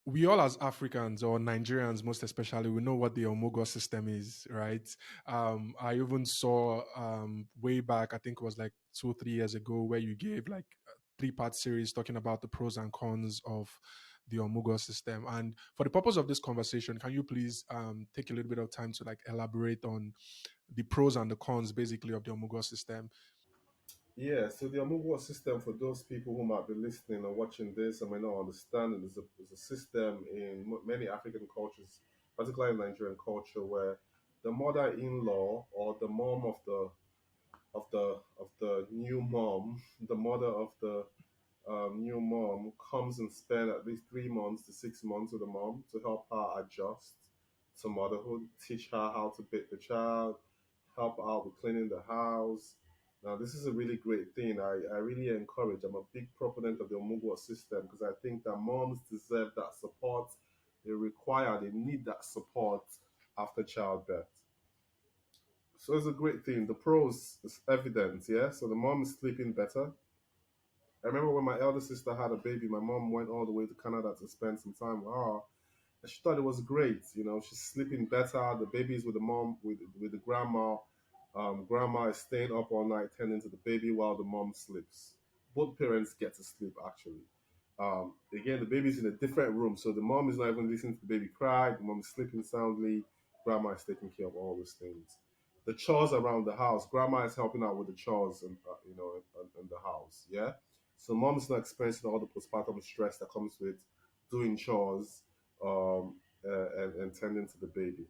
we all as Africans or Nigerians, most especially, we know what the Omugwo system is, right? I even saw way back, I think it was like 2 3 years ago, where you gave like a three-part series talking about the pros and cons of the Omugwo system. And for the purpose of this conversation, can you please take a little bit of time to like elaborate on the pros and the cons, basically, of the Omugwo system? Yeah, so the Omugwo system, for those people who might be listening or watching this and may not understand it, is a system in many African cultures, particularly Nigerian culture, where the mother-in-law or the mom of the new mom, the mother of the new mom comes and spend at least 3 months to 6 months with the mom to help her adjust to motherhood, teach her how to bathe the child, help out with cleaning the house. Now, this is a really great thing. I really encourage. I'm a big proponent of the Omugwo system because I think that moms deserve that support. They need that support after childbirth. So it's a great thing. The pros is evident, yeah. So the mom is sleeping better. I remember when my elder sister had a baby, my mom went all the way to Canada to spend some time with her. And she thought it was great. She's sleeping better. The baby's with the mom, with the grandma. Grandma is staying up all night tending to the baby while the mom sleeps. Both parents get to sleep, actually. Again, the baby's in a different room, so the mom is not even listening to the baby cry. The mom is sleeping soundly. Grandma is taking care of all those things. The chores around the house, grandma is helping out with the chores, and in the house. Yeah, so mom's not experiencing all the postpartum stress that comes with doing chores and tending to the baby.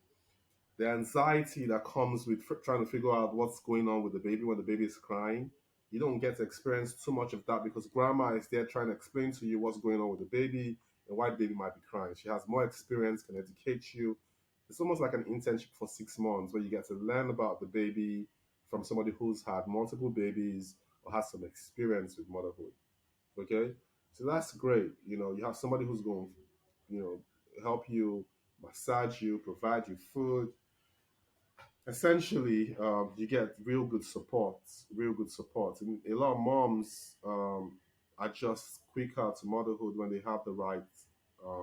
The anxiety that comes with trying to figure out what's going on with the baby when the baby is crying, you don't get to experience too much of that because grandma is there trying to explain to you what's going on with the baby and why the baby might be crying. She has more experience, can educate you. It's almost like an internship for 6 months where you get to learn about the baby from somebody who's had multiple babies or has some experience with motherhood. Okay, so that's great. You have somebody who's going, you help you, massage you, provide you food. Essentially, you get real good support. And a lot of moms adjust quicker to motherhood when they have the right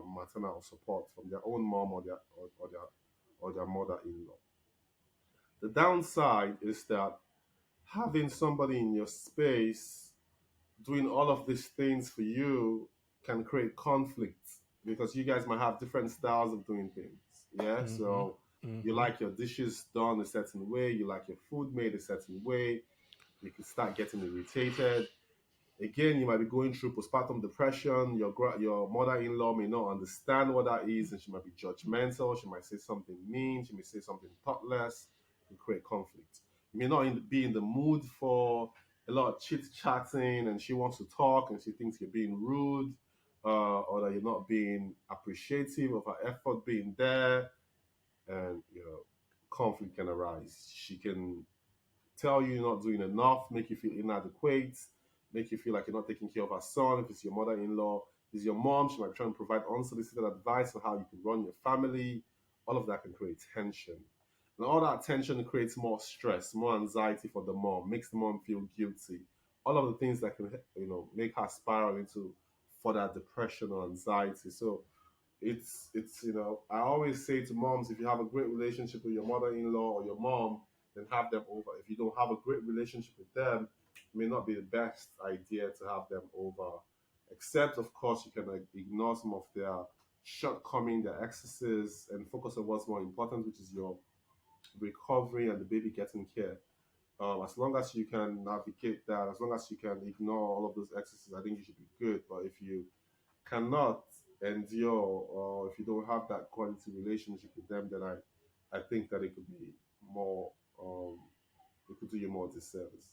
maternal support from their own mom or their mother-in-law. The downside is that having somebody in your space doing all of these things for you can create conflict because you guys might have different styles of doing things. Yeah, Mm-hmm. so you Mm-hmm. like your dishes done a certain way, you like your food made a certain way, you can start getting irritated. Again, you might be going through postpartum depression. Your mother-in-law may not understand what that is, and she might be judgmental. She might say something mean. She may say something thoughtless, and create conflict. You may not be in the mood for a lot of chit chatting, and she wants to talk, and she thinks you're being rude, or that you're not being appreciative of her effort being there, and conflict can arise. She can tell you you're not doing enough, make you feel inadequate, make you feel like you're not taking care of her son. If it's your mother-in-law, if it's your mom, she might be trying to provide unsolicited advice on how you can run your family. All of that can create tension. And all that tension creates more stress, more anxiety for the mom, makes the mom feel guilty. All of the things that can, make her spiral into further depression or anxiety. So it's I always say to moms, if you have a great relationship with your mother-in-law or your mom, then have them over. If you don't have a great relationship with them, it may not be the best idea to have them over, except of course you can ignore some of their shortcoming, their excesses, and focus on what's more important, which is your recovery and the baby getting care. As long as you can navigate that, as long as you can ignore all of those excesses, I think you should be good. But if you cannot endure, or if you don't have that quality relationship with them, then I think that it could be more, it could do you more disservice.